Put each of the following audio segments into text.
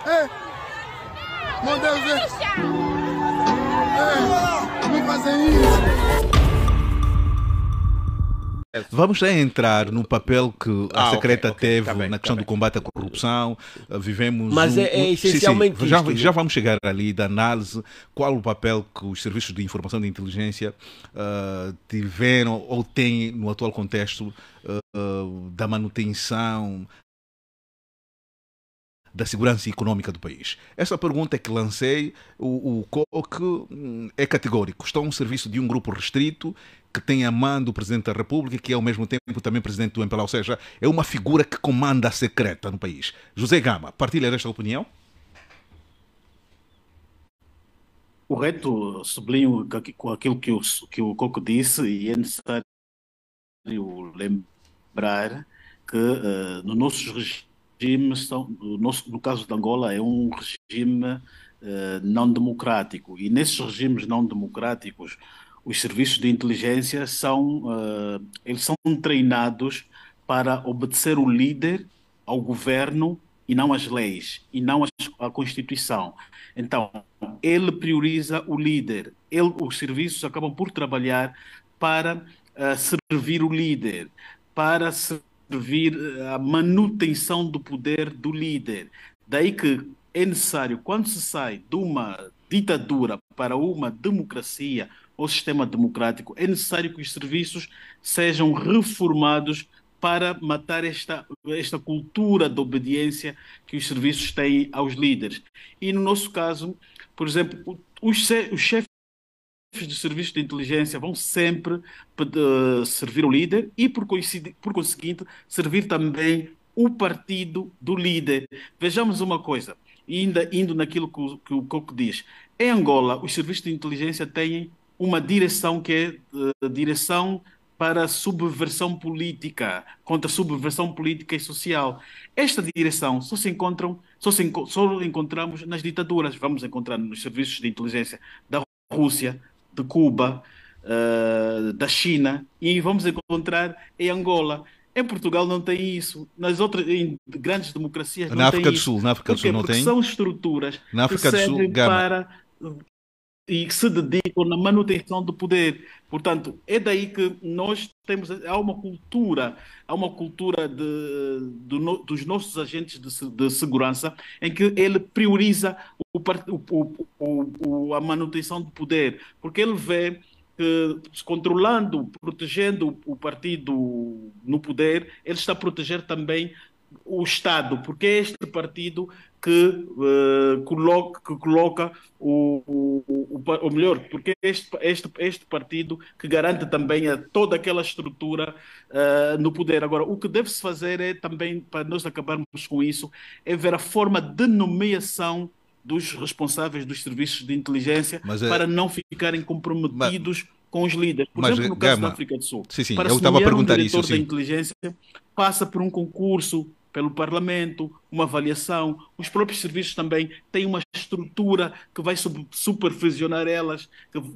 É, meu Deus, não fazem isso. Vamos já entrar no papel que a secreta teve tá bem, na questão do combate à corrupção. Vivemos Mas é essencialmente sim, isto. já vamos chegar ali da análise, qual o papel que os serviços de informação e de inteligência tiveram ou têm no atual contexto da manutenção da segurança econômica do país. Essa pergunta é que lancei, o COC é categórico. Está um serviço de um grupo restrito que tem a mão do Presidente da República, que é ao mesmo tempo também Presidente do MPLA, ou seja, é uma figura que comanda a secreta no país. José Gama, partilha desta opinião? Correto, sublinho com aquilo que o Coco disse, e é necessário lembrar que no nossos regimes, no caso de Angola, é um regime não democrático, e nesses regimes não democráticos, os serviços de inteligência eles são treinados para obedecer o líder, ao governo, e não às leis, e não à Constituição. Então, ele prioriza o líder. Os serviços acabam por trabalhar para servir o líder, para servir a manutenção do poder do líder. Daí que é necessário, quando se sai de uma ditadura para uma democracia ou sistema democrático, é necessário que os serviços sejam reformados para matar esta cultura de obediência que os serviços têm aos líderes. E no nosso caso, por exemplo, os chefes de serviços de inteligência vão sempre servir o líder e, por conseguinte, servir também o partido do líder. Vejamos uma coisa, ainda indo naquilo que o Coco diz. Em Angola, os serviços de inteligência têm uma direção que é direção para a subversão política, contra a subversão política e social. Esta direção só encontramos nas ditaduras. Vamos encontrar nos serviços de inteligência da Rússia, de Cuba, da China, e vamos encontrar em Angola. Em Portugal não tem isso. Em grandes democracias não tem isso. Na África do Sul não Porque tem? são estruturas Na que África do Sul, servem Gama. para e que se dedicam na manutenção do poder. Portanto, é daí que nós temos, há uma cultura dos nossos agentes de segurança em que ele prioriza a manutenção do poder, porque ele vê que controlando, protegendo o partido no poder, ele está a proteger também o Estado, porque é este partido que coloca ou melhor, porque é este partido que garante também toda aquela estrutura no poder. Agora, o que deve-se fazer é também, para nós acabarmos com isso, é ver a forma de nomeação dos responsáveis dos serviços de inteligência para não ficarem comprometidos com os líderes. Por exemplo, no caso da África do Sul, sim, para eu se estava a nomear perguntar diretor isso, da sim. inteligência, passa por um concurso pelo Parlamento, uma avaliação. Os próprios serviços também têm uma estrutura que vai supervisionar elas,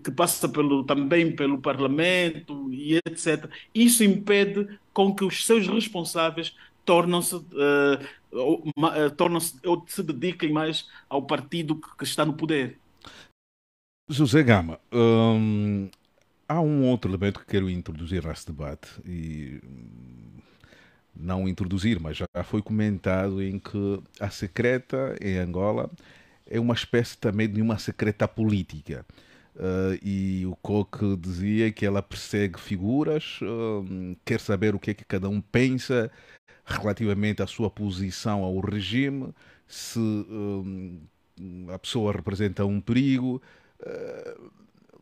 que passa também pelo Parlamento e etc. Isso impede com que os seus responsáveis ou se dediquem mais ao partido que está no poder. José Gama, há um outro elemento que quero introduzir nesse debate e não introduzir, mas já foi comentado em que a secreta em Angola é uma espécie também de uma secreta política. E o Coque dizia que ela persegue figuras, quer saber o que é que cada um pensa relativamente à sua posição ao regime, se a pessoa representa um perigo.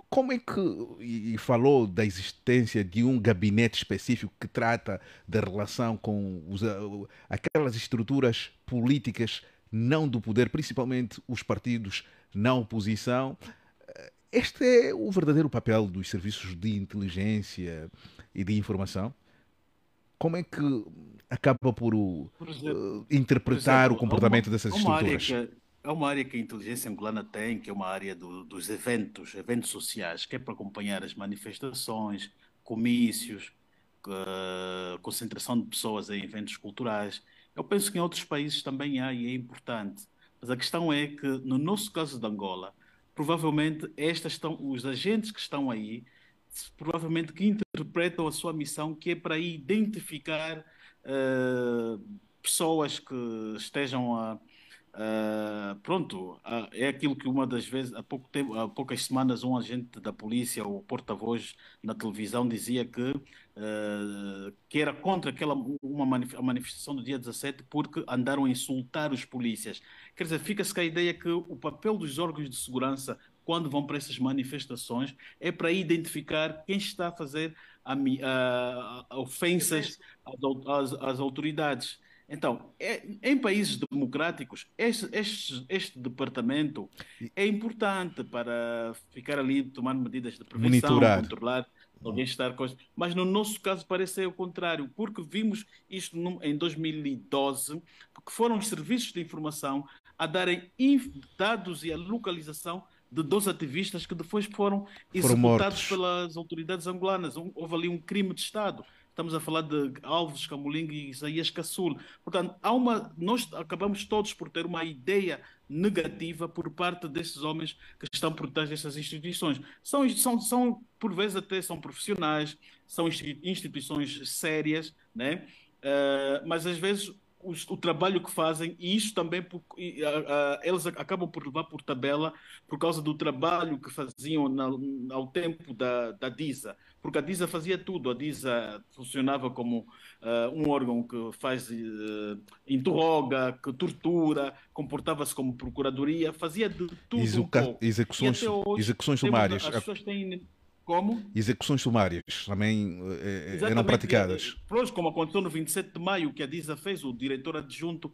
Como é que, e falou da existência de um gabinete específico que trata da relação com aquelas estruturas políticas não do poder, principalmente os partidos na oposição. Este é o verdadeiro papel dos serviços de inteligência e de informação? Como é que acaba por interpretar o comportamento dessas estruturas? É uma área que a inteligência angolana tem, que é uma área dos eventos sociais, que é para acompanhar as manifestações, comícios, concentração de pessoas em eventos culturais. Eu penso que em outros países também há e é importante. Mas a questão é que, no nosso caso de Angola, provavelmente os agentes que estão aí, provavelmente que interpretam a sua missão, que é para identificar eh, pessoas que estejam pronto, é aquilo que uma das vezes, há pouco tempo, há poucas semanas, um agente da polícia, o porta-voz na televisão, dizia que era contra a manifestação do dia 17 porque andaram a insultar os polícias. Quer dizer, fica-se com a ideia que o papel dos órgãos de segurança, quando vão para essas manifestações, é para identificar quem está a fazer ofensas às autoridades. Então, em países democráticos, este departamento E é importante para ficar ali, tomar medidas de prevenção, monitorar. controlar alguém estar coisas. Mas no nosso caso parece ser o contrário, porque vimos isto em 2012, que foram os serviços de informação a darem dados e a localização de 12 ativistas que depois foram Foram executados mortos. pelas autoridades angolanas. Houve ali um crime de Estado. Estamos a falar de Alves Camoling e Isaías Caçul. Portanto, nós acabamos todos por ter uma ideia negativa por parte desses homens que estão por trás dessas instituições. Por vezes, até são profissionais, são instituições sérias, né? Mas às vezes o trabalho que fazem, e isso também eles acabam por levar por tabela por causa do trabalho que faziam ao tempo da DISA, porque a DISA fazia tudo, a DISA funcionava como um órgão que interroga, que tortura, comportava-se como procuradoria, fazia de tudo um pouco. E Execuções, até hoje execuções temos, sumárias. as pessoas têm como? Execuções sumárias também eram Exatamente, praticadas. pois, como aconteceu no 27 de maio, que a DISA fez, o diretor adjunto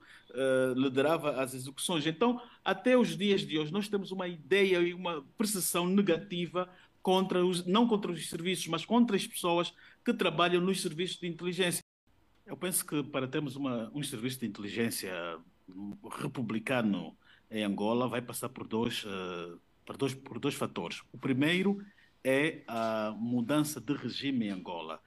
liderava as execuções. Então, até os dias de hoje, nós temos uma ideia e uma percepção negativa não contra os serviços, mas contra as pessoas que trabalham nos serviços de inteligência. Eu penso que para termos um serviço de inteligência republicano em Angola, vai passar por dois fatores. O primeiro é a mudança de regime em Angola.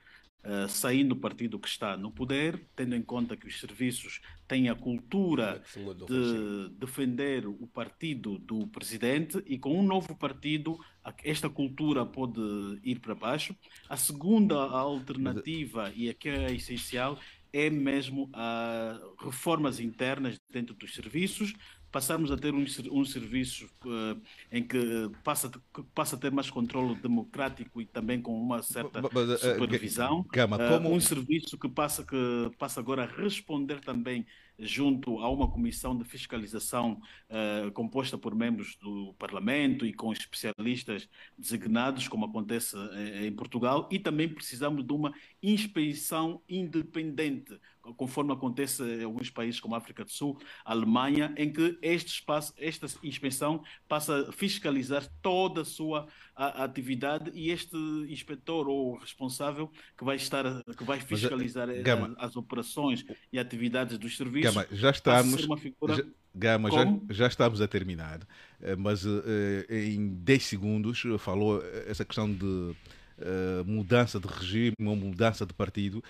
Saindo do partido que está no poder, tendo em conta que os serviços têm a cultura de defender o partido do presidente, e com um novo partido esta cultura pode ir para baixo. A segunda alternativa, e a que é essencial, é mesmo a reformas internas dentro dos serviços, passarmos a ter um serviço em que passa a ter mais controle democrático e também com uma certa supervisão. Gama, Um serviço que passa agora a responder também junto a uma comissão de fiscalização composta por membros do Parlamento e com especialistas designados, como acontece em Portugal, e também precisamos de uma inspeção independente, conforme acontece em alguns países como a África do Sul, a Alemanha, em que esta inspeção passa a fiscalizar toda a sua atividade, e este inspetor ou responsável que vai fiscalizar as operações e atividades dos serviços. Gama, já estamos a terminar, mas em 10 segundos falou essa questão de mudança de regime ou mudança de partido.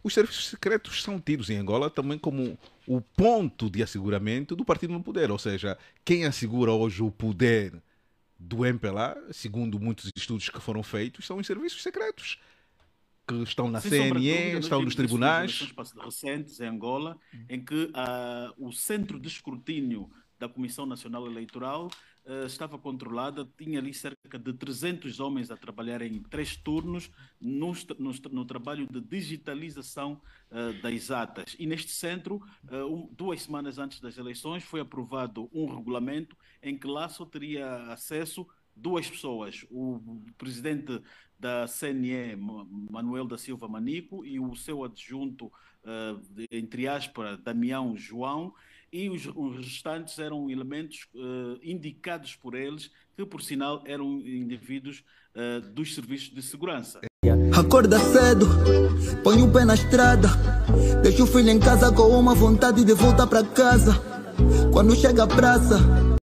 Os serviços secretos são tidos em Angola também como o ponto de asseguramento do partido no poder, ou seja, quem assegura hoje o poder do MPLA, segundo muitos estudos que foram feitos, são os serviços secretos, que estão na CNE, estão nos tribunais. Recentes em Angola, em que o centro de escrutínio da Comissão Nacional Eleitoral estava controlada, tinha ali cerca de 300 homens a trabalhar em 3 turnos no trabalho de digitalização das atas. E neste centro, 2 semanas antes das eleições, foi aprovado um regulamento em que lá só teria acesso 2 pessoas, o presidente da CNE, Manuel da Silva Manico, e o seu adjunto, entre aspas, Damião João, e os restantes eram elementos indicados por eles, que por sinal eram indivíduos dos serviços de segurança. Acorda cedo, põe o pé na estrada, deixa o filho em casa com uma vontade de voltar para casa. Quando chega à praça,